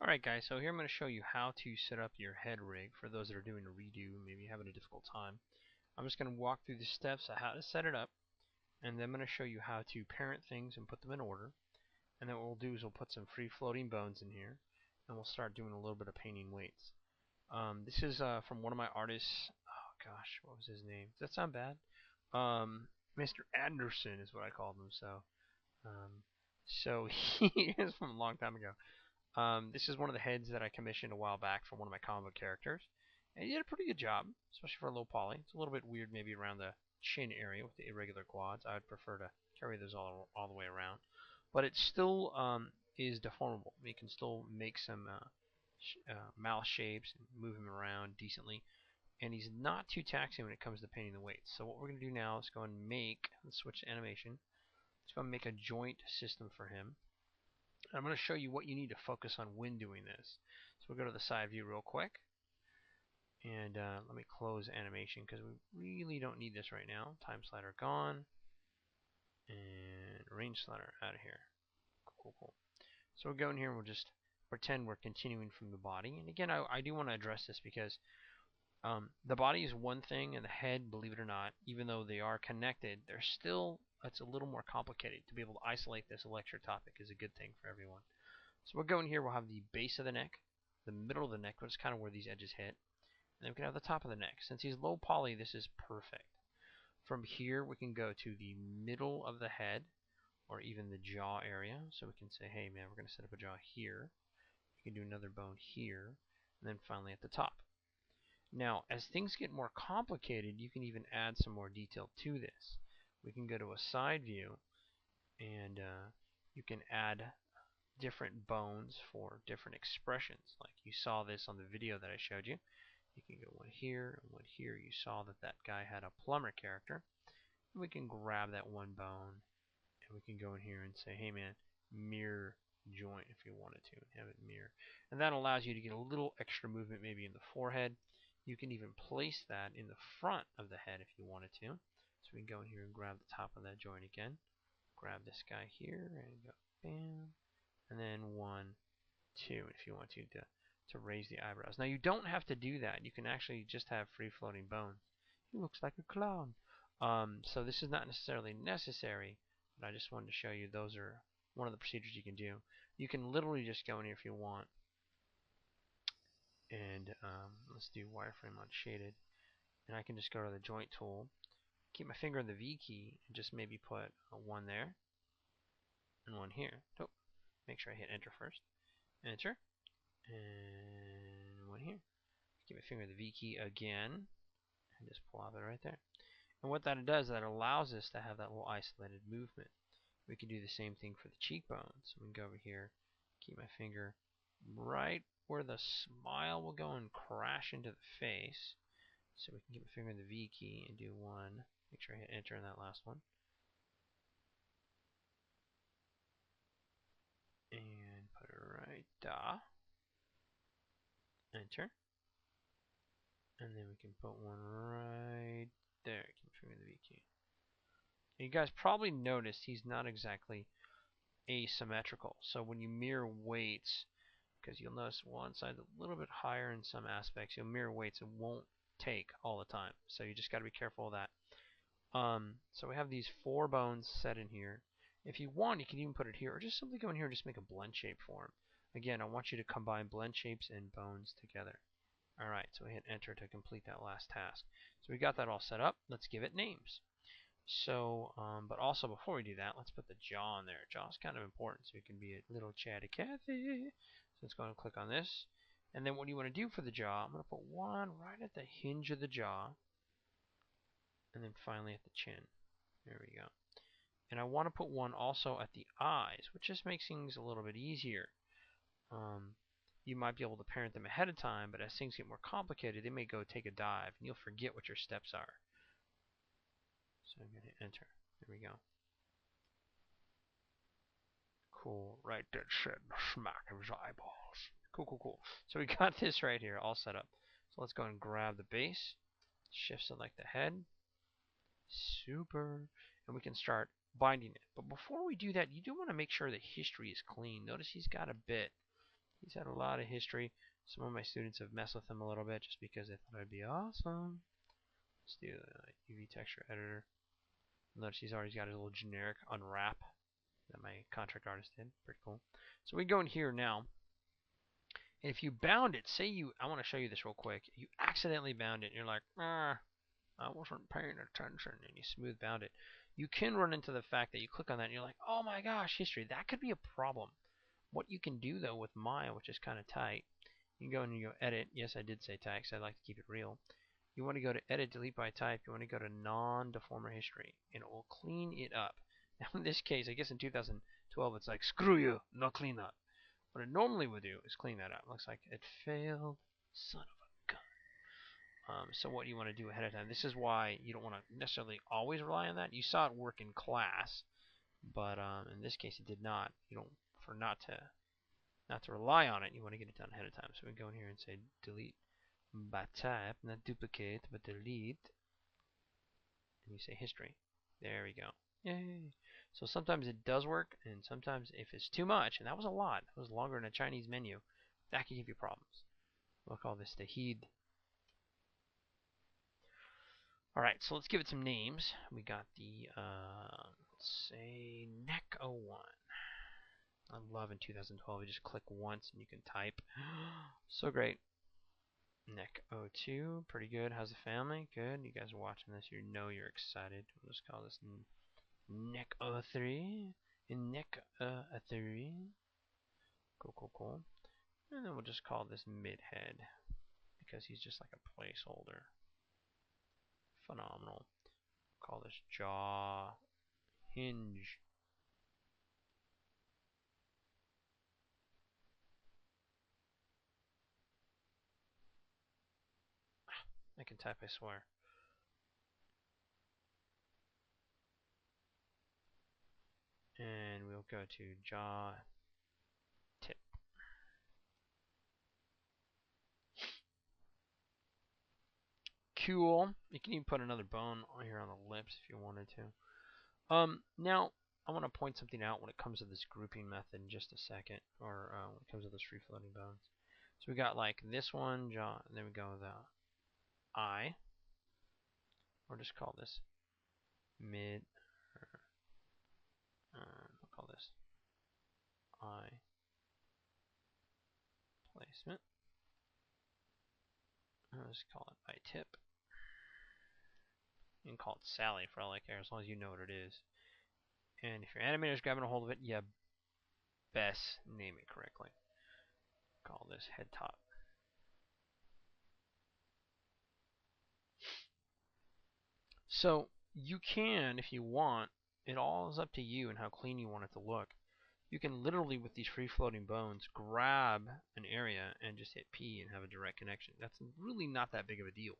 Alright guys, so here I'm going to show you how to set up your head rig for those that are doing a redo, maybe having a difficult time. I'm just going to walk through the steps of how to set it up, and then I'm going to show you how to parent things and put them in order. And then what we'll do is we'll put some free floating bones in here, and we'll start doing a little bit of painting weights. This is from one of my artists. Oh gosh, what was his name? Does that sound bad? Mr. Anderson is what I called him. So he is from a long time ago. This is one of the heads that I commissioned a while back from one of my comic book characters. And he did a pretty good job, especially for a low poly. It's a little bit weird maybe around the chin area with the irregular quads. I would prefer to carry those all the way around. But it still is deformable. You can still make some mouth shapes and move him around decently. And he's not too taxing when it comes to painting the weights. So what we're going to do now is go and let's switch to animation. Let's go and make a joint system for him. I'm going to show you what you need to focus on when doing this. So we'll go to the side view real quick. And let me close animation because we really don't need this right now. Time slider gone. And range slider out of here. Cool. So we'll go in here and we'll just pretend we're continuing from the body. And again, I do want to address this because the body is one thing and the head, believe it or not, even though they are connected, it's a little more complicated. To be able to isolate this lecture topic is a good thing for everyone. So we'll go in here, we'll have the base of the neck, the middle of the neck, which is kind of where these edges hit, and then we can have the top of the neck. Since he's low poly, this is perfect. From here, we can go to the middle of the head, or even the jaw area. So we can say, hey man, we're going to set up a jaw here. We can do another bone here, and then finally at the top. Now, as things get more complicated, you can even add some more detail to this. We can go to a side view, and you can add different bones for different expressions. Like you saw this on the video that I showed you. You can go one here and one here. You saw that guy had a plumber character. And we can grab that one bone and we can go in here and say, hey man, mirror joint if you wanted to, and have it mirror. And that allows you to get a little extra movement maybe in the forehead. You can even place that in the front of the head if you wanted to. So we can go in here and grab the top of that joint again. Grab this guy here and go bam. And then 1, 2 if you want to raise the eyebrows. Now you don't have to do that. You can actually just have free floating bones. He looks like a clown. So this is not necessarily necessary, but I just wanted to show you those are one of the procedures you can do. You can literally just go in here if you want, and let's do wireframe on shaded, and I can just go to the joint tool, keep my finger on the V key, and just maybe put a 1 there and 1 here. Oh, make sure I hit enter first. Enter. And 1 here. Keep my finger on the V key again, and just plop it right there. And what that does, that allows us to have that little isolated movement. We can do the same thing for the cheekbones. So we can go over here, keep my finger right where the smile will go and crash into the face. So we can keep my finger on the V key and do 1. Make sure I hit enter on that last one. And put it right there. Enter. And then we can put 1 right there. Keep my finger on the V key. You guys probably noticed he's not exactly asymmetrical. So when you mirror weights, because you'll notice one side's a little bit higher in some aspects, you'll mirror weights, it won't take all the time. So you just got to be careful of that. So we have these 4 bones set in here. If you want, you can even put it here, or just simply go in here and just make a blend shape for them. Again, I want you to combine blend shapes and bones together. Alright, so we hit enter to complete that last task. So we got that all set up. Let's give it names. So, but also before we do that, let's put the jaw in there. Jaw's kind of important, so it can be a little chatty Cathy. So let's go and click on this. And then what do you want to do for the jaw? I'm going to put 1 right at the hinge of the jaw. And then finally at the chin. There we go. And I want to put 1 also at the eyes, which just makes things a little bit easier. You might be able to parent them ahead of time, but as things get more complicated, they may go take a dive, and you'll forget what your steps are. So I'm going to hit enter. There we go. Cool. Right there, shit, smack of his eyeballs. Cool. So we got this right here all set up. So let's go and grab the base. Shift select the head. Super. And we can start binding it. But before we do that, you do want to make sure the history is clean. Notice he's got a bit He's had a lot of history. Some of my students have messed with him a little bit just because they thought it'd be awesome. Let's do the UV texture editor. Notice he's already got his little generic unwrap that my contract artist did. Pretty cool. So we go in here now. And if you bound it, I want to show you this real quick. You accidentally bound it, and you're like, I wasn't paying attention, and you smooth bound it. You can run into the fact that you click on that, and you're like, oh my gosh, history. That could be a problem. What you can do, though, with Maya, which is kind of tight, you can go and you go edit. Yes, I did say tight, because I like to keep it real. You want to go to edit, delete by type. You want to go to non-deformer history, and it will clean it up. Now, in this case, I guess in 2012, it's like, screw you, no clean up. What it normally would do is clean that up. Looks like it failed. Son of a gun. So what you want to do ahead of time, this is why you don't want to necessarily always rely on that. You saw it work in class, but in this case it did not. You don't, for not to rely on it, you want to get it done ahead of time. So we go in here and say delete by type, not duplicate, but delete. And you say history. There we go. Yay. So sometimes it does work, and sometimes if it's too much, and that was a lot, it was longer than a Chinese menu, that can give you problems. We'll call this the heed. Alright, so let's give it some names. We got the, let's say, NEC 01. I love in 2012, you just click once and you can type. So great. NEC 02, pretty good. How's the family? Good. You guys are watching this, you know you're excited. We'll just call this NEC 03. NEC 03. Cool. And then we'll just call this midhead because he's just like a placeholder. Phenomenal. Call this jaw hinge. I can type, I swear. And we'll go to jaw tip. Cool. You can even put another bone here on the lips if you wanted to. Now I want to point something out when it comes to this grouping method in just a second, or when it comes to those free floating bones. So we got like this one, jaw, and then we go the eye. Or just call this mid. We'll call this eye placement. Let's call it eye tip. You can call it Sally for all I care, as long as you know what it is. And if your animator is grabbing a hold of it, you best name it correctly. Call this head top. So you can, if you want, it all is up to you and how clean you want it to look. You can literally, with these free floating bones, grab an area and just hit P and have a direct connection. That's really not that big of a deal.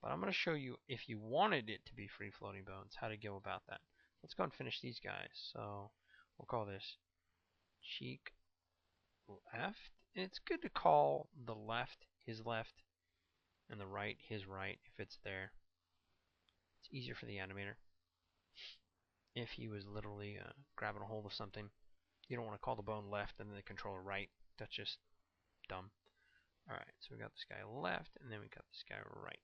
But I'm going to show you, if you wanted it to be free floating bones, how to go about that. Let's go and finish these guys. So we'll call this cheek left. It's good to call the left his left and the right his right if it's there. It's easier for the animator. If he was literally grabbing a hold of something, you don't want to call the bone left and then the controller right. That's just dumb. Alright, so we got this guy left, and then we got this guy right.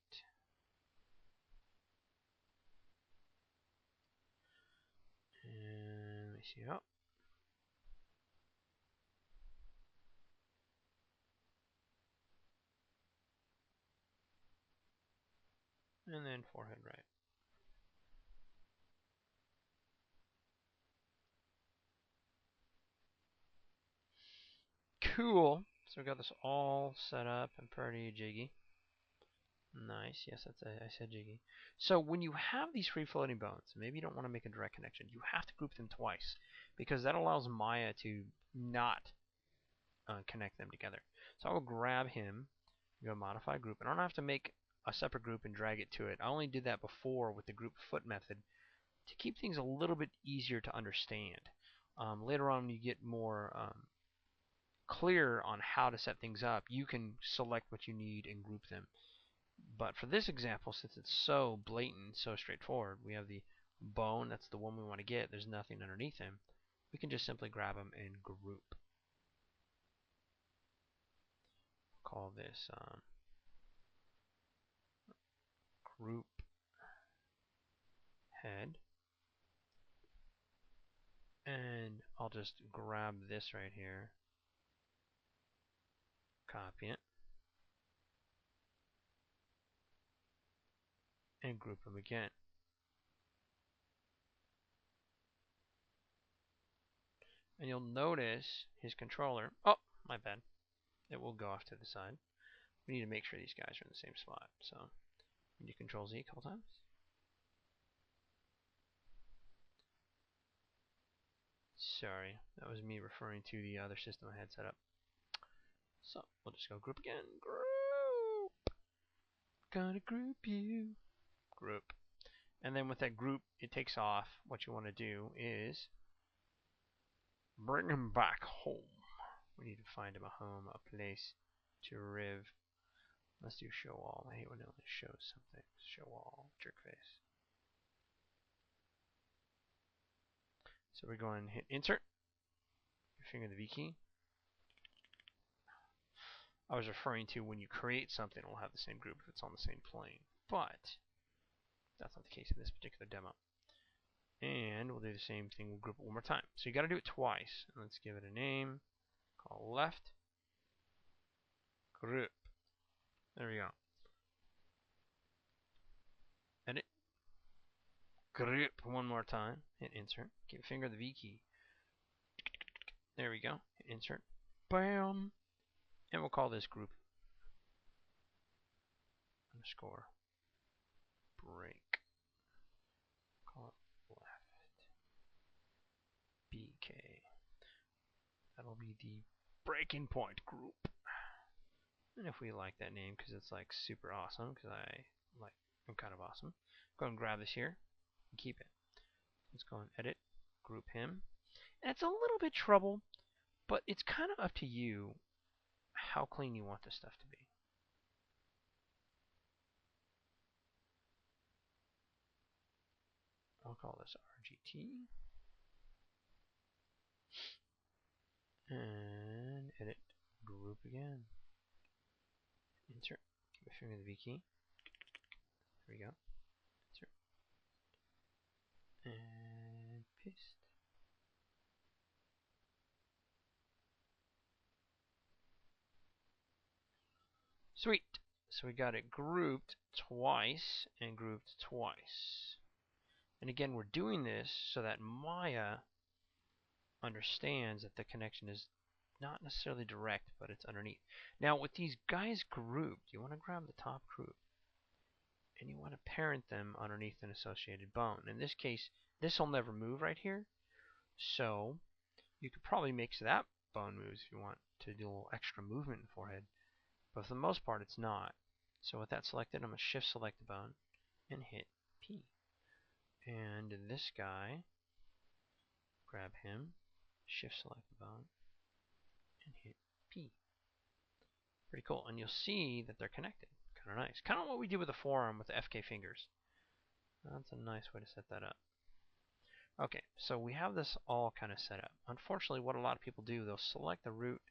And let me see. Oh. And then forehead right. Cool. So we got this all set up and pretty jiggy. Nice. Yes, I said jiggy. So when you have these free floating bones, maybe you don't want to make a direct connection. You have to group them twice because that allows Maya to not connect them together. So I will grab him, go modify group, and I don't have to make a separate group and drag it to it. I only did that before with the group foot method to keep things a little bit easier to understand. Later on, when you get more clear on how to set things up, you can select what you need and group them. But for this example, since it's so blatant, so straightforward, we have the bone, that's the one we want to get, there's nothing underneath him, we can just simply grab them and group. call this group head. And I'll just grab this right here, copy it, and group them again. And you'll notice his controller, oh, my bad, it will go off to the side. We need to make sure these guys are in the same spot, so we need to Control Z a couple times. Sorry, that was me referring to the other system I had set up. So we'll just go group again. Group. Gonna group you. Group. And then with that group, it takes off. What you want to do is bring him back home. We need to find him a home, a place to live. Let's do show all. I hate when it only shows something. Show all. Jerk face. So we're going to hit insert. Your finger the V key. I was referring to when you create something, it will have the same group if it's on the same plane. But that's not the case in this particular demo. And we'll do the same thing. We'll group it one more time. So you got to do it twice. Let's give it a name. Call left. Group. There we go. Edit. Group one more time. Hit insert. Keep your finger the V key. There we go. Hit insert. Bam. And we'll call this group underscore break. Call it left. BK. That'll be the breaking point group. And if we like that name because it's like super awesome, because I'm kind of awesome, go and grab this here and keep it. Let's go and edit, group him. And it's a little bit trouble, but it's kind of up to you how clean you want this stuff to be. I'll call this RGT. And edit, group again. Insert, keep my finger in the V key. There we go. Insert. And paste. Sweet. So we got it grouped twice and grouped twice. And again, we're doing this so that Maya understands that the connection is not necessarily direct, but it's underneath. Now, with these guys grouped, you want to grab the top group, and you want to parent them underneath an associated bone. In this case, this will never move right here, so you could probably make so that bone moves if you want to do a little extra movement in the forehead. But for the most part, it's not. So with that selected, I'm going to shift select the bone and hit P. And this guy, grab him, shift select the bone, and hit P. Pretty cool. And you'll see that they're connected. Kind of nice. Kind of what we did with the forearm with the FK fingers. That's a nice way to set that up. Okay, so we have this all kind of set up. Unfortunately, what a lot of people do, they'll select the root,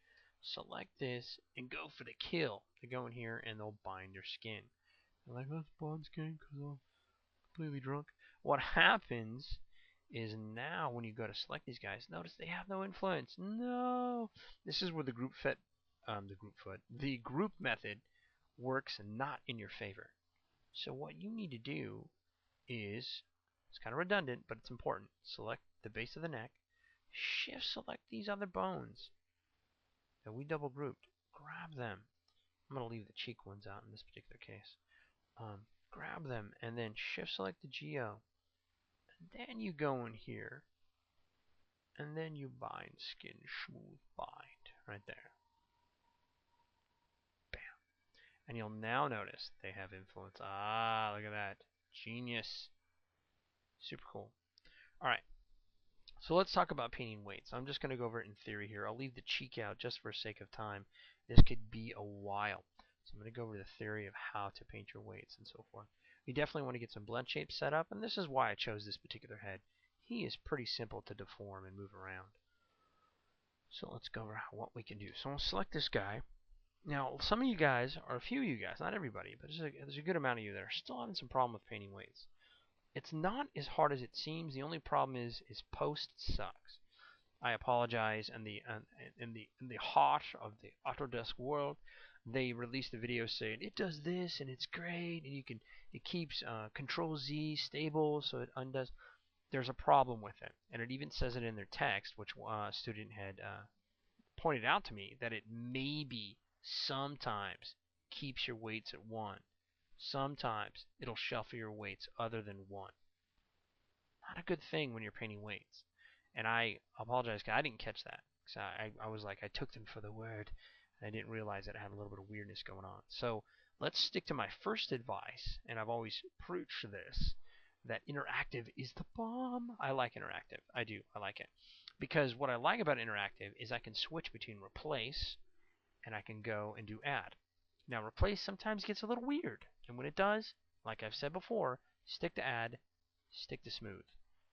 select this, and go for the kill. They go in here and they'll bind their skin. They're like, let's bind skin because I'm completely drunk. What happens is now when you go to select these guys, notice they have no influence. No! This is where the the group method works not in your favor. So what you need to do is, it's kind of redundant, but it's important. Select the base of the neck, shift select these other bones that we double grouped. Grab them. I'm going to leave the cheek ones out in this particular case. Grab them and then shift select the geo. And then you go in here and then you bind skin smooth bind right there. Bam. And you'll now notice they have influence. Ah, look at that. Genius. Super cool. Alright. So let's talk about painting weights. I'm just going to go over it in theory here. I'll leave the cheek out just for sake of time. This could be a while. So I'm going to go over the theory of how to paint your weights and so forth. You definitely want to get some blend shapes set up, and this is why I chose this particular head. He is pretty simple to deform and move around. So let's go over what we can do. So I'll select this guy, Now, some of you guys, or a few of you guys, not everybody, but there's a good amount of you that are still having some problem with painting weights. It's not as hard as it seems. The only problem is post sucks. I apologize. In the heart of the Autodesk world, they released a video saying it does this and it's great, and it keeps Control Z stable, so it undoes. There's a problem with it, and it even says it in their text, which a student had pointed out to me, that it maybe sometimes keeps your weights at 1. Sometimes it'll shuffle your weights other than 1. Not a good thing when you're painting weights. And I apologize because I didn't catch that. So I was like, I took them for the word, and I didn't realize that it had a little bit of weirdness going on. So let's stick to my first advice, and I've always preached this, that interactive is the bomb. I like interactive. I do. I like it. Because what I like about interactive is I can switch between replace and I can go and do add. Now replace sometimes gets a little weird, and when it does, like I've said before, stick to add, stick to smooth.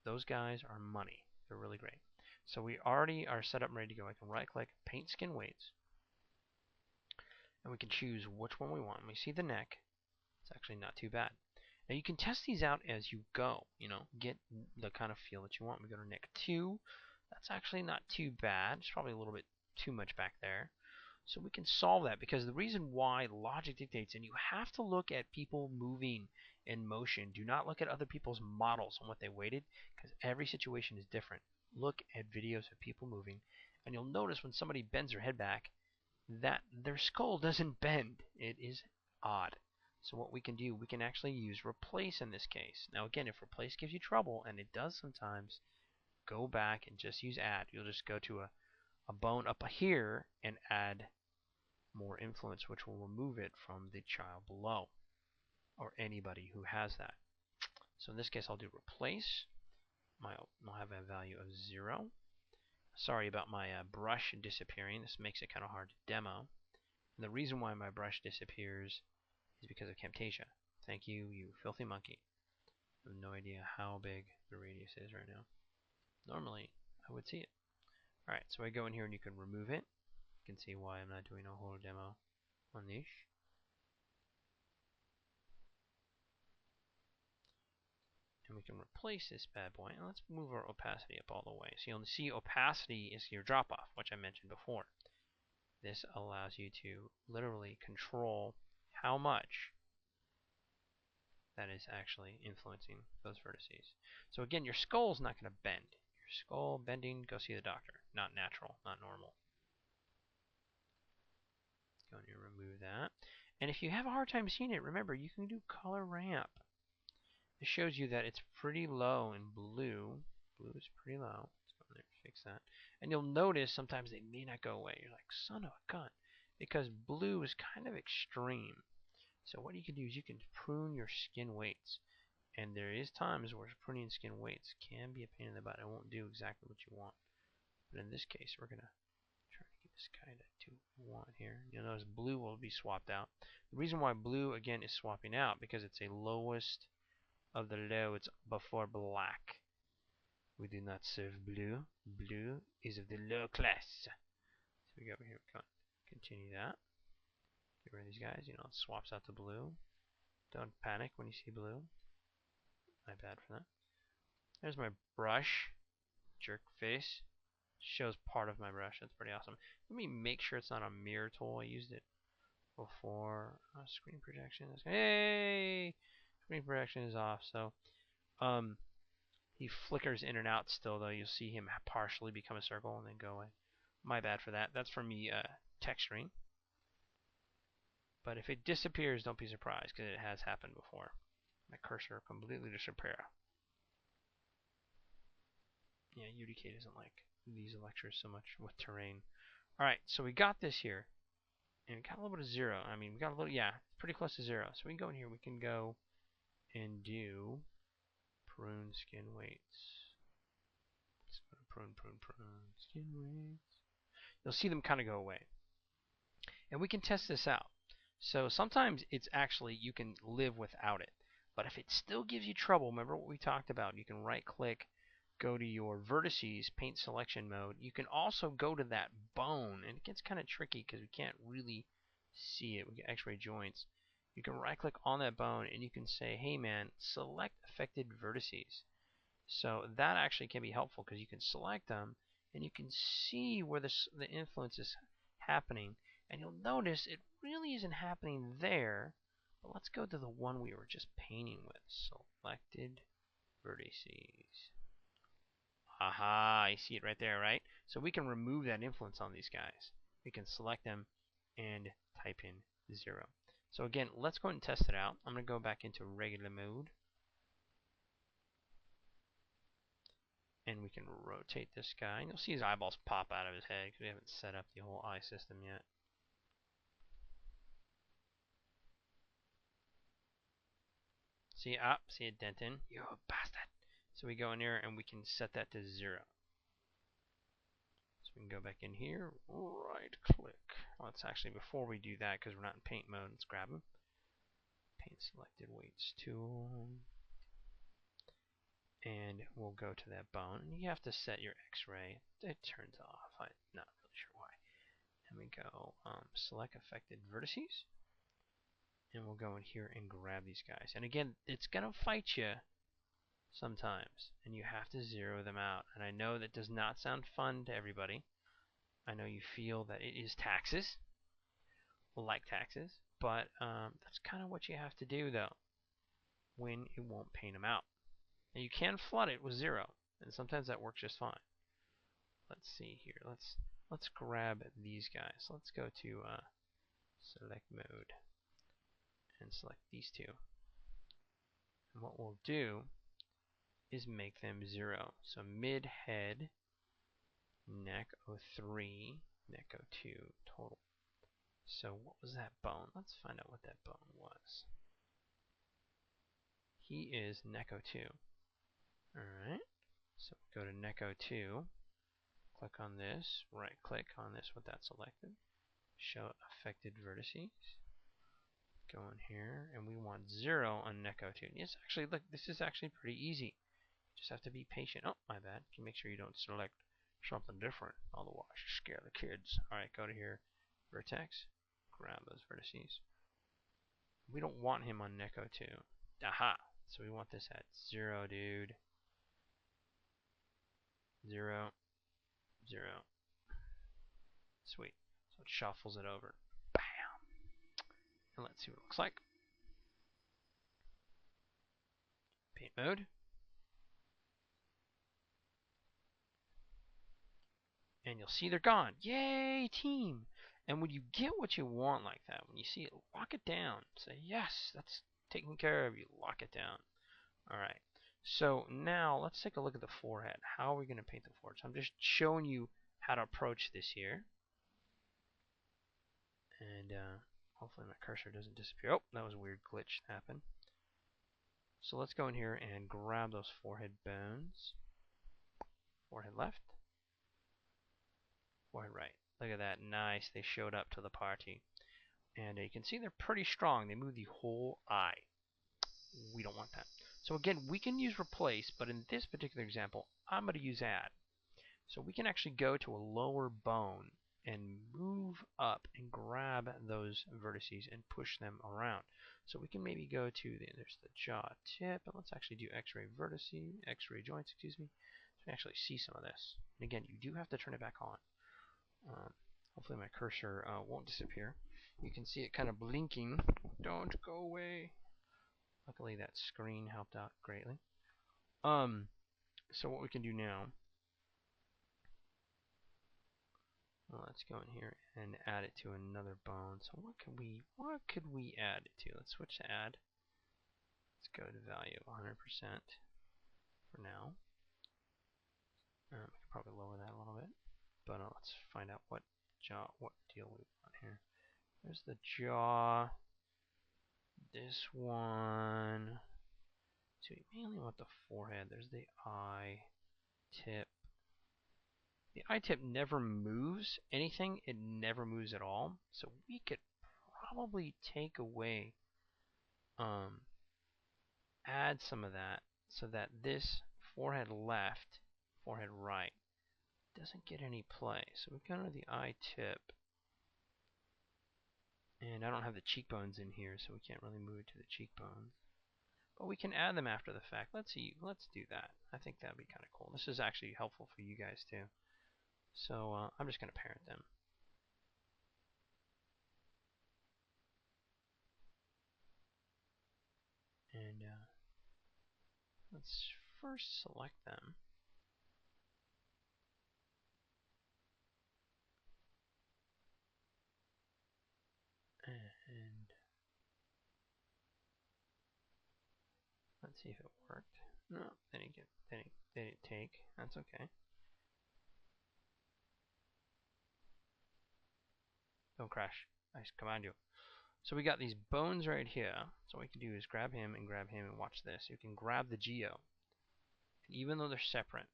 Those guys are money. They're really great. So we already are set up and ready to go. I can right click, paint skin weights, and we can choose which one we want. And we see the neck. It's actually not too bad. Now you can test these out as you go, get the kind of feel that you want. We go to neck 2. That's actually not too bad. It's probably a little bit too much back there. So we can solve that, because the reason why logic dictates, and you have to look at people moving in motion. Do not look at other people's models and what they weighted, because every situation is different. Look at videos of people moving, and you'll notice when somebody bends their head back that their skull doesn't bend. It is odd. So what we can do, we can actually use replace in this case. Now again, if replace gives you trouble, and it does sometimes, go back and just use add. You'll just go to a bone up here and add more influence, which will remove it from the child below, or anybody who has that. So in this case, I'll do replace. I'll have a value of 0. Sorry about my brush disappearing. This makes it kind of hard to demo. And the reason why my brush disappears is because of Camtasia. Thank you, you filthy monkey. I have no idea how big the radius is right now. Normally, I would see it. Alright, so I go in here and you can remove it. You can see why I'm not doing a whole demo on this. And we can replace this bad boy. And let's move our opacity up all the way. So you'll see opacity is your drop off, which I mentioned before. This allows you to literally control how much that is actually influencing those vertices. So again, your skull's not going to bend. Your skull bending, go see the doctor. Not natural, not normal. Go and remove that. And if you have a hard time seeing it, remember, you can do color ramp. It shows you that it's pretty low in blue. Blue is pretty low. Let's go in there and fix that. And you'll notice sometimes they may not go away. You're like, son of a gun. Because blue is kind of extreme. So what you can do is you can prune your skin weights. And there is times where pruning skin weights can be a pain in the butt. It won't do exactly what you want. But in this case, we're going to try to get this kind of to 1 here. You'll notice blue will be swapped out. The reason why blue, again, is swapping out, because it's a lowest of the low, it's before black. We do not serve blue. Blue is of the low class. So we go over here, we continue that. Get rid of these guys, it swaps out to blue. Don't panic when you see blue. My bad for that. There's my brush. Jerk face. Shows part of my brush. That's pretty awesome. Let me make sure it's not a mirror tool. I used it before. Screen projection. Hey! Screen projection is off, so he flickers in and out still, though. You'll see him partially become a circle and then go away. My bad for that. That's from me texturing. But if it disappears, don't be surprised, because it has happened before. My cursor completely disappear. Yeah, UDK doesn't like these lectures so much with terrain. Alright, so we got this here. And we got a little bit of 0. I mean, we got a little, yeah, pretty close to 0. So we can go in here. We can go and do prune skin weights. Let's go to prune skin weights. You'll see them kind of go away. And we can test this out. So sometimes it's actually, you can live without it. But if it still gives you trouble, remember what we talked about. You can right click, go to your vertices, paint selection mode. You can also go to that bone, and it gets kind of tricky because we can't really see it. We get X-ray joints. You can right click on that bone and you can say, hey man, select affected vertices. So that actually can be helpful because you can select them and you can see where the influence is happening. And you'll notice it really isn't happening there. But let's go to the one we were just painting with. Selected vertices. Aha, I see it right there, right? So we can remove that influence on these guys. We can select them and type in 0. So again, let's go ahead and test it out. I'm going to go back into regular mode. And we can rotate this guy. And you'll see his eyeballs pop out of his head because we haven't set up the whole eye system yet. See it dent in? You bastard! So we go in there and we can set that to 0. So we can go back in here, right click. Let's actually, before we do that, because we're not in paint mode, let's grab him. Paint selected weights tool. And we'll go to that bone. And you have to set your X-ray. It turns off. I'm not really sure why. And we go select affected vertices. And we'll go in here and grab these guys. And again, it's going to fight you sometimes. And you have to zero them out. And I know that does not sound fun to everybody. I know you feel that it is taxes. Like taxes. But that's kind of what you have to do, though, when it won't paint them out. And you can flood it with 0. And sometimes that works just fine. Let's see here. Let's grab these guys. Let's go to select mode and select these two. And what we'll do is make them 0. So mid head, neck 03, neck 02 total. So what was that bone? Let's find out what that bone was. He is neck 02. Alright. So go to neck 02. Click on this, right click on this with that selected. Show affected vertices. Go in here, and we want 0 on neck 02. Yes, actually, look, this is actually pretty easy. You just have to be patient. Oh, my bad. You make sure you don't select something different, otherwise you scare the kids. Alright, go to here, vertex, grab those vertices. We don't want him on neck 02. Aha! So we want this at 0, dude. 0, 0. Sweet. So it shuffles it over. Bam! And let's see what it looks like. Paint mode. And you'll see they're gone. Yay, team! And when you get what you want like that, when you see it, lock it down. Say, yes, that's taken care of. You lock it down. Alright. So now let's take a look at the forehead. How are we going to paint the forehead? So I'm just showing you how to approach this here. And hopefully my cursor doesn't disappear. Oh, that was a weird glitch that happened. So let's go in here and grab those forehead bones. Forehead left. Forehead right. Look at that. Nice. They showed up to the party. And you can see they're pretty strong. They move the whole eye. We don't want that. So again, we can use replace, but in this particular example, I'm going to use add. So we can actually go to a lower bone and move up and grab those vertices and push them around. So we can maybe go to there's the jaw tip, and let's actually do X-ray vertices, X-ray joints, excuse me. So we can actually see some of this. And again, you do have to turn it back on. Hopefully my cursor won't disappear. You can see it kind of blinking. Don't go away. Luckily that screen helped out greatly. So what we can do now, let's go in here and add it to another bone. So what could we add it to? Let's switch to add. Let's go to value 100% for now. We can probably lower that a little bit, but let's find out what deal we want here. There's the jaw. This one. So we mainly want the forehead. There's the eye tip. The eye tip never moves anything. It never moves at all. So we could probably take away, add some of that so that this forehead left, forehead right doesn't get any play. So we go to the eye tip, and And I don't have the cheekbones in here, so we can't really move it to the cheekbones. But we can add them after the fact. Let's do that. I think that'd be kind of cool. This is actually helpful for you guys too. So I'm just going to parent them. And let's first select them. And let's see if it worked. No, they didn't take. That's okay. Don't crash. I command you. So we got these bones right here. So what we can do is grab him and watch this. You can grab the geo. Even though they're separate.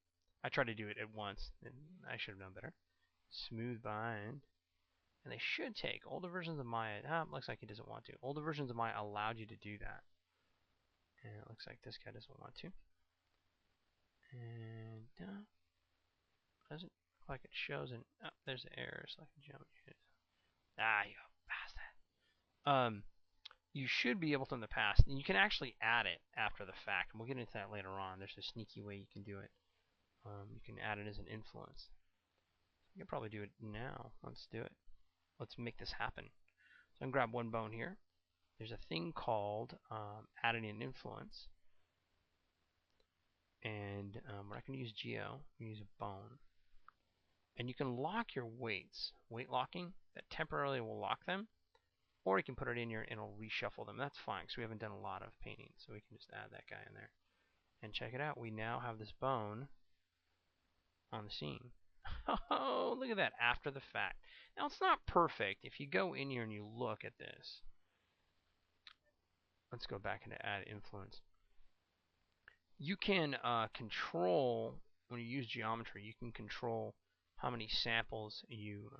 I tried to do it at once, and I should have known better. Smooth bind. And they should take. Older versions of Maya, looks like he doesn't want to. Older versions of Maya allowed you to do that. And it looks like this guy doesn't want to. And doesn't look like it shows an, oh, there's the error, select geometry. Ah, you bastard. You should be able to in the past, and you can actually add it after the fact. And we'll get into that later on. There's a sneaky way you can do it. You can add it as an influence. You can probably do it now. Let's do it. Let's make this happen. So I'm gonna grab one bone here. There's a thing called adding an influence. And we're not going to use geo, we use a bone. And you can lock your weights, weight locking, that temporarily will lock them, or you can put it in here and it'll reshuffle them. That's fine, because we haven't done a lot of painting, so we can just add that guy in there. And check it out, we now have this bone on the scene. Oh, look at that, after the fact. Now, it's not perfect. If you go in here and you look at this, let's go back into add influence. You can control, when you use geometry, you can control how many samples you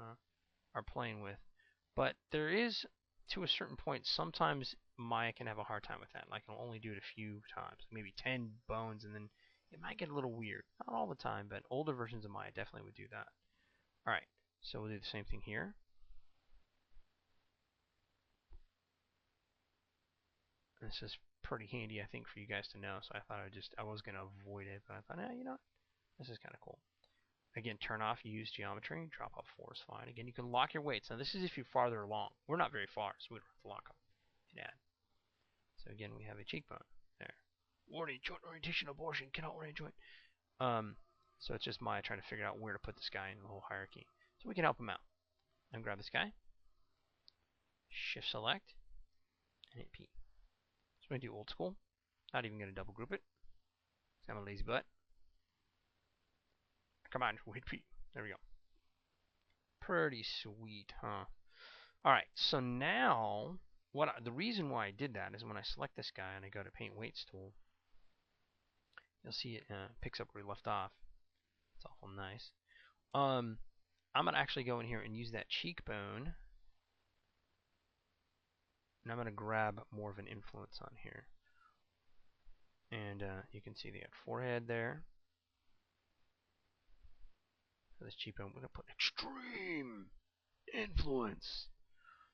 are playing with. But there is, to a certain point, sometimes Maya can have a hard time with that. Like, it'll only do it a few times, maybe 10 bones, and then it might get a little weird. Not all the time, but older versions of Maya definitely would do that. Alright, so we'll do the same thing here. This is pretty handy, I think, for you guys to know, so I thought I was going to avoid it, but I thought, you know, this is kind of cool. Again, turn off use geometry, drop off 4 is fine. Again, you can lock your weights. Now, this is if you're farther along. We're not very far, so we don't have to lock them. And add. So again, we have a cheekbone there. Warning, joint orientation abortion, cannot orient joint. So it's just Maya trying to figure out where to put this guy in the whole hierarchy. So we can help him out. And grab this guy. Shift select. And hit P. So we're going to do old school. Not even going to double group it. Because I'm a lazy butt. Come on, hit P. There we go. Pretty sweet, huh? Alright, so now, the reason why I did that is when I select this guy and I go to Paint Weights tool, you'll see it picks up where we left off. It's awful nice. I'm going to actually go in here and use that cheekbone, and I'm going to grab more of an influence on here. And you can see they got forehead there. So this cheekbone, we're going to put extreme influence.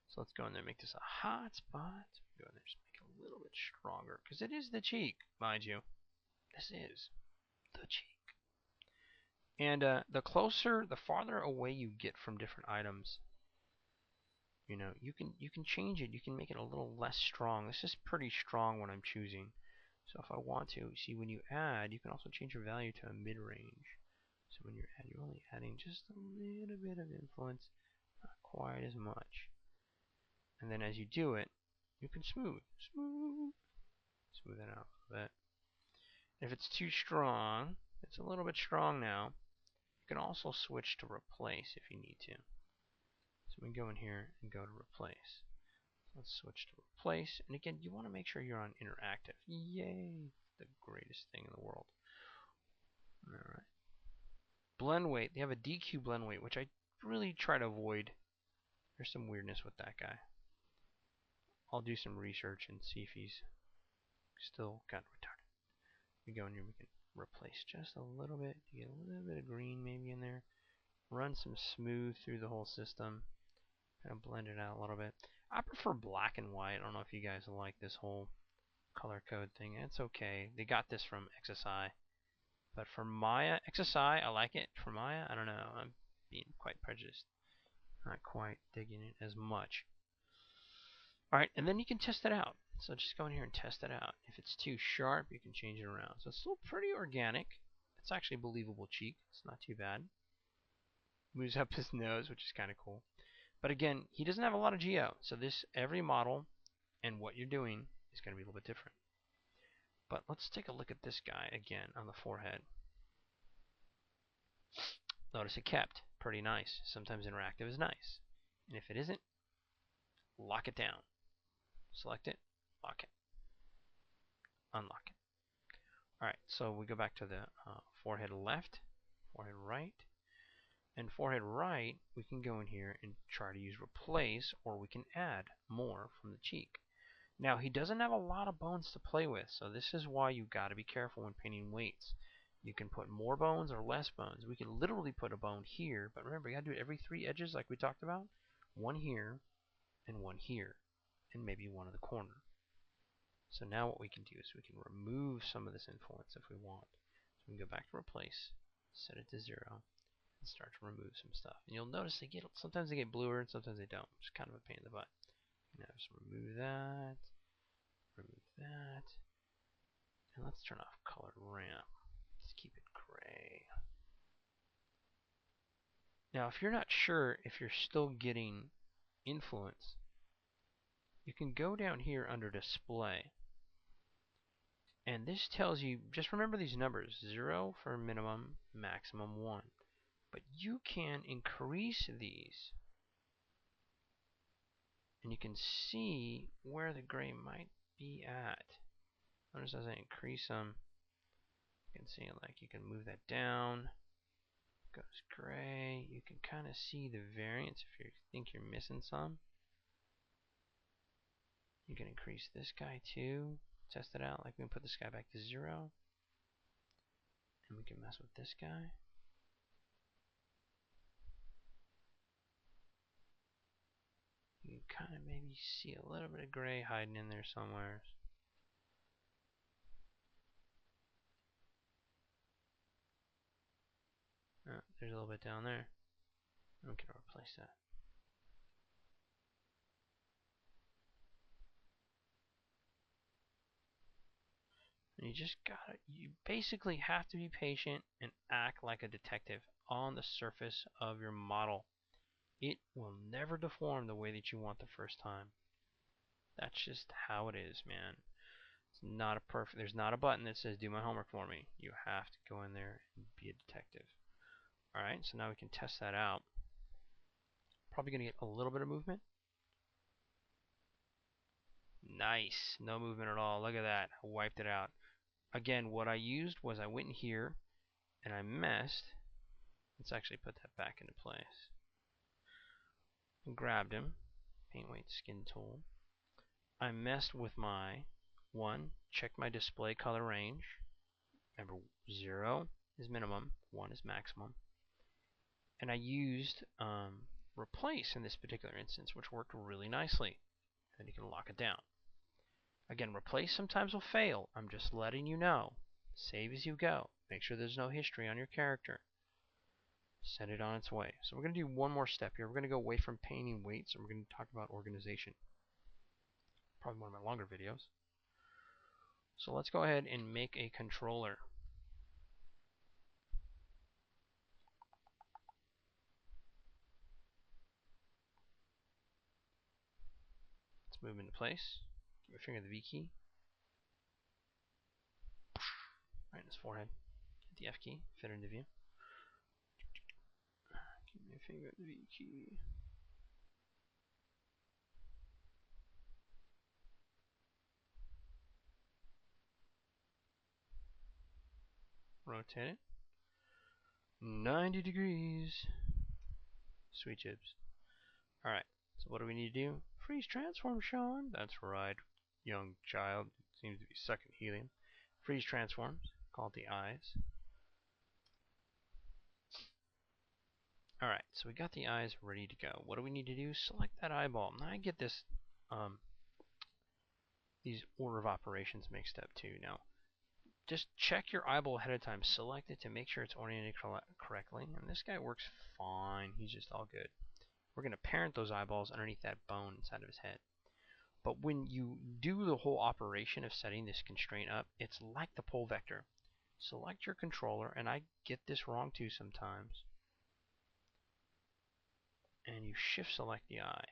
So let's go in there and make this a hot spot. Go in there and just make it a little bit stronger. Because it is the cheek, mind you. This is the cheek. And the farther away you get from different items, you know, you can change it. You can make it a little less strong. This is pretty strong when I'm choosing. So if I want to, see when you add, you can also change your value to a mid-range. So when you're only adding just a little bit of influence, not quite as much. And then as you do it, you can smooth that out a little bit. If it's too strong, it's a little bit strong now. You can also switch to replace if you need to. So we can go in here and go to replace. Let's switch to replace. And again, you want to make sure you're on interactive. Yay! The greatest thing in the world. Alright. Blend weight. They have a DQ blend weight, which I really try to avoid. There's some weirdness with that guy. I'll do some research and see if he's still kind of retarded. We go in here, we can replace just a little bit to get a little bit of green maybe in there. Run some smooth through the whole system. Kind of blend it out a little bit. I prefer black and white. I don't know if you guys like this whole color code thing. It's okay. They got this from XSI. But for Maya, XSI, I like it. For Maya, I don't know. I'm being quite prejudiced. Not quite digging it as much. Alright, and then you can test it out. So just go in here and test it out. If it's too sharp, you can change it around. So it's still pretty organic. It's actually a believable cheek. It's not too bad. Moves up his nose, which is kind of cool. But again, he doesn't have a lot of geo. So this, every model and what you're doing is going to be a little bit different. But let's take a look at this guy again on the forehead. Notice it kept. Pretty nice. Sometimes interactive is nice. And if it isn't, lock it down. Select it, lock it, unlock it. Alright, so we go back to the forehead left, forehead right, and forehead right, we can go in here and try to use replace, or we can add more from the cheek. Now, he doesn't have a lot of bones to play with, so this is why you've got to be careful when painting weights. You can put more bones or less bones. We can literally put a bone here, but remember, you got to do it every 3 edges like we talked about. One here, and one here, and maybe one in the corner. So now what we can do is we can remove some of this influence if we want. So we can go back to replace, set it to 0, and start to remove some stuff. And you'll notice sometimes they get bluer and sometimes they don't. It's kind of a pain in the butt. Now just remove that, and let's turn off color ramp. Let's keep it gray. Now if you're not sure if you're still getting influence, you can go down here under display. And this tells you, just remember these numbers, 0 for minimum, maximum 1. But you can increase these. And you can see where the gray might be at. Notice as I increase them, you can see like you can move that down. Goes gray. You can kind of see the variance if you think you're missing some. You can increase this guy too. Test it out. Like we can put this guy back to 0. And we can mess with this guy. You can kind of maybe see a little bit of gray hiding in there somewhere. Oh, there's a little bit down there. We can replace that. And you basically have to be patient and act like a detective on the surface of your model. It will never deform the way that you want the first time. That's just how it is, man. It's not a perfect. There's not a button that says do my homework for me. You have to go in there and be a detective. All right, so now we can test that out. Probably gonna get a little bit of movement. Nice, no movement at all. Look at that, I wiped it out. Again, what I used was I went in here and I messed. Let's actually put that back into place. And grabbed him, paint weight skin tool. I messed with my checked my display color range. Remember, 0 is minimum, 1 is maximum. And I used replace in this particular instance, which worked really nicely. Then you can lock it down. Again, replace sometimes will fail. I'm just letting you know. Save as you go. Make sure there's no history on your character. Set it on its way. So we're going to do one more step here. We're going to go away from painting weights and we're going to talk about organization. Probably one of my longer videos. So let's go ahead and make a controller. Let's move into place. Give my finger the V key. Right in his forehead. Hit the F key. Fit into view. Give my finger the V key. Rotate it 90 degrees. Sweet chips. Alright, so what do we need to do? Freeze transform, Sean. That's right, young child. Seems to be sucking helium. Freeze transforms. Call it the eyes. Alright, so we got the eyes ready to go. What do we need to do? Select that eyeball. Now I get this, these order of operations mixed up too. Now, just check your eyeball ahead of time. Select it to make sure it's oriented correctly. And this guy works fine. He's just all good. We're going to parent those eyeballs underneath that bone inside of his head. But when you do the whole operation of setting this constraint up, it's like the pole vector. Select your controller, and I get this wrong too sometimes. And you shift select the eye.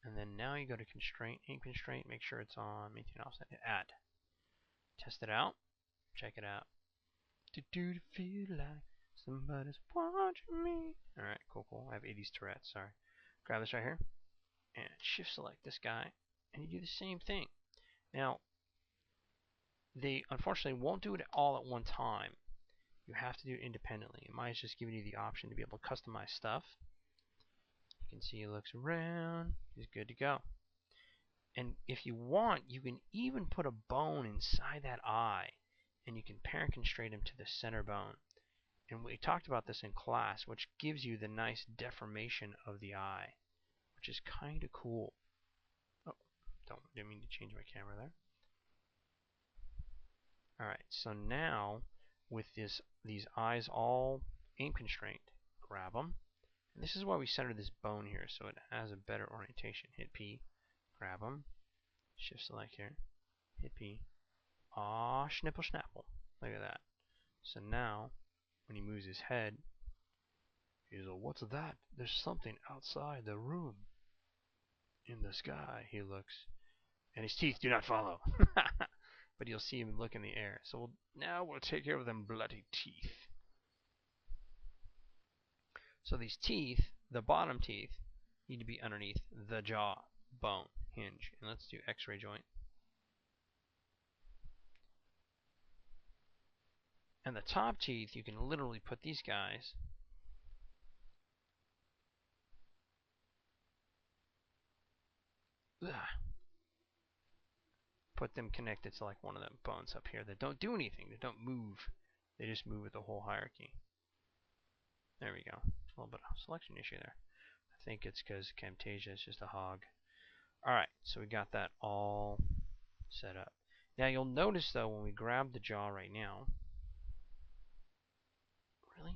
And then now you go to constraint, aim constraint, make sure it's on, maintain offset, add. Test it out, check it out. Do feel like somebody's watching me. Alright, cool. I have 80s Tourette's, sorry. Grab this right here, and shift select this guy, and you do the same thing. Now, they unfortunately won't do it all at one time. You have to do it independently. Mine's just giving you the option to be able to customize stuff. You can see he looks around, he's good to go. And if you want, you can even put a bone inside that eye, and you can parent constrain him to the center bone. And we talked about this in class, which gives you the nice deformation of the eye, which is kind of cool. Oh, didn't mean to change my camera there. Alright, so now with these eyes all aim constrained, grab them. And this is why we center this bone here, so it has a better orientation. Hit P, grab them, shift select here, hit P. Aw, schnipple schnapple. Look at that. So now, when he moves his head, he's like, what's that? There's something outside the room. In the sky, he looks. And his teeth do not follow. But you'll see him look in the air. So now we'll take care of them bloody teeth. So these teeth, the bottom teeth, need to be underneath the jaw, bone, hinge. And let's do X-ray joint. And the top teeth, you can literally put these guys put them connected to like one of them bones up here that don't do anything. They don't move. They just move with the whole hierarchy. There we go. A little bit of a selection issue there. I think it's because Camtasia is just a hog. Alright, so we got that all set up. Now you'll notice though when we grab the jaw right now, really?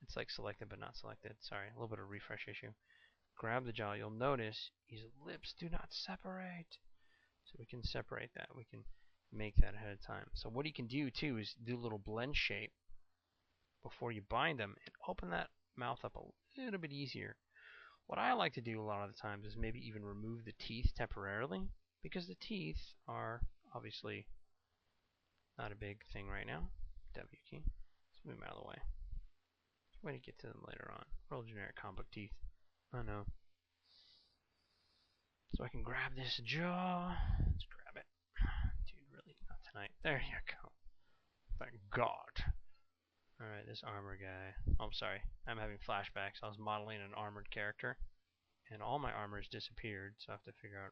It's like selected but not selected. Sorry, a little bit of refresh issue. Grab the jaw, you'll notice his lips do not separate. So we can separate that. We can make that ahead of time. So what you can do too is do a little blend shape before you bind them and open that mouth up a little bit easier. What I like to do a lot of the times is maybe even remove the teeth temporarily, because the teeth are obviously not a big thing right now. W key. Let's move them out of the way. Way to get to them later on. Real generic comic book teeth. I know. So I can grab this jaw. Let's grab it. Dude, really? Not tonight. There you go. Thank God. Alright, this armor guy. Oh, I'm sorry. I'm having flashbacks. I was modeling an armored character, and all my armors disappeared, so I have to figure out.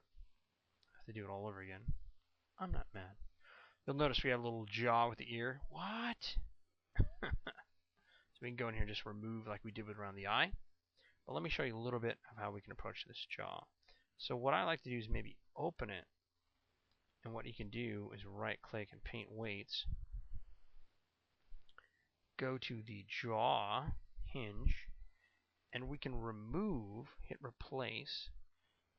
I have to do it all over again. I'm not mad. You'll notice we have a little jaw with the ear. What? So we can go in here and just remove like we did with around the eye. But let me show you a little bit of how we can approach this jaw. So what I like to do is maybe open it. And what you can do is right click and paint weights. Go to the jaw hinge. And we can remove, hit replace.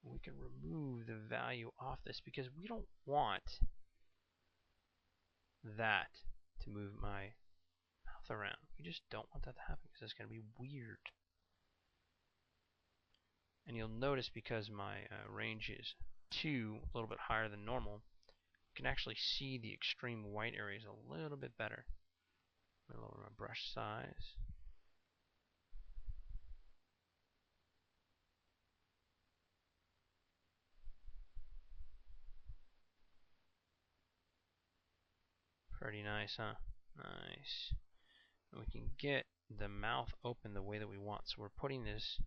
We can remove the value off this because we don't want that to move my mouth around. We just don't want that to happen because it's going to be weird. And you'll notice because my range is 2, a little bit higher than normal, you can actually see the extreme white areas a little bit better. I'm going to lower my brush size. Pretty nice, huh? Nice. And we can get the mouth open the way that we want. So we're putting this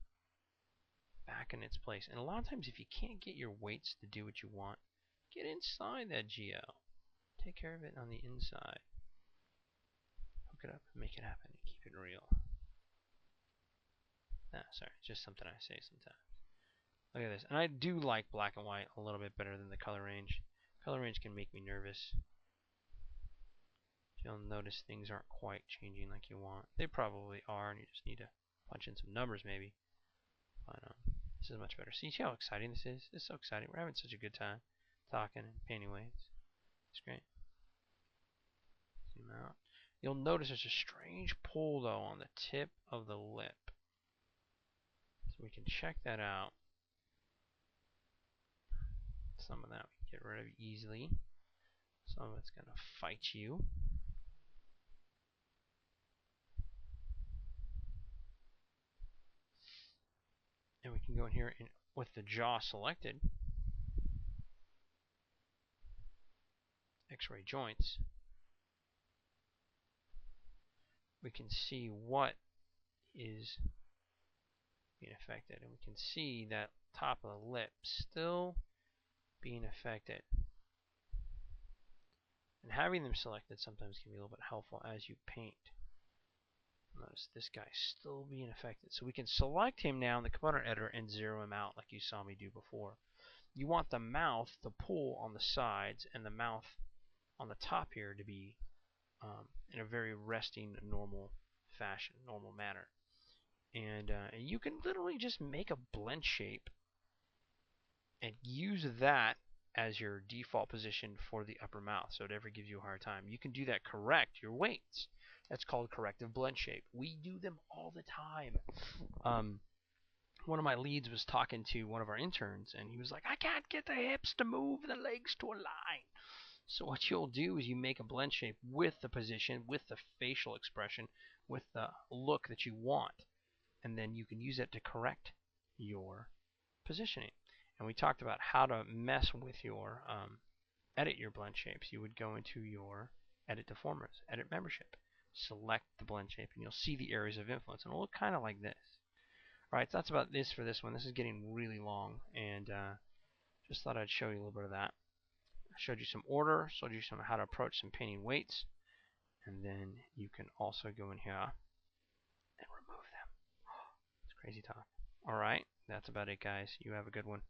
back in its place. And a lot of times if you can't get your weights to do what you want, get inside that GL. Take care of it on the inside. Hook it up and make it happen and keep it real. Sorry, just something I say sometimes. Look at this. And I do like black and white a little bit better than the color range. Color range can make me nervous. You'll notice things aren't quite changing like you want. They probably are, and you just need to punch in some numbers maybe. But this is much better. See how exciting this is? It's so exciting. We're having such a good time talking and painting weights. It's great. Zoom out. You'll notice there's a strange pull though on the tip of the lip. So we can check that out. Some of that we can get rid of easily. Some of it's going to fight you. And we can go in here and with the jaw selected, X-ray joints, we can see what is being affected. And we can see that top of the lip still being affected. And having them selected sometimes can be a little bit helpful as you paint. Notice this guy's still being affected. So we can select him now in the component editor and zero him out like you saw me do before. You want the mouth to pull on the sides and the mouth on the top here to be in a very resting, normal fashion, normal manner. And you can literally just make a blend shape and use that as your default position for the upper mouth, so it never gives you a hard time. You can do that, correct your weights. That's called corrective blend shape. We do them all the time. One of my leads was talking to one of our interns, and he was like, I can't get the hips to move, the legs to align. So what you'll do is you make a blend shape with the position, with the facial expression, with the look that you want, and then you can use it to correct your positioning. And we talked about how to mess with your edit your blend shapes. You would go into your edit deformers, edit membership, select the blend shape, and you'll see the areas of influence, and it'll look kind of like this. Alright, so that's about this for this one. This is getting really long, and just thought I'd show you a little bit of that. I showed you some order, showed you some how to approach some painting weights, and then you can also go in here and remove them. It's crazy talk. Alright, that's about it, guys. You have a good one.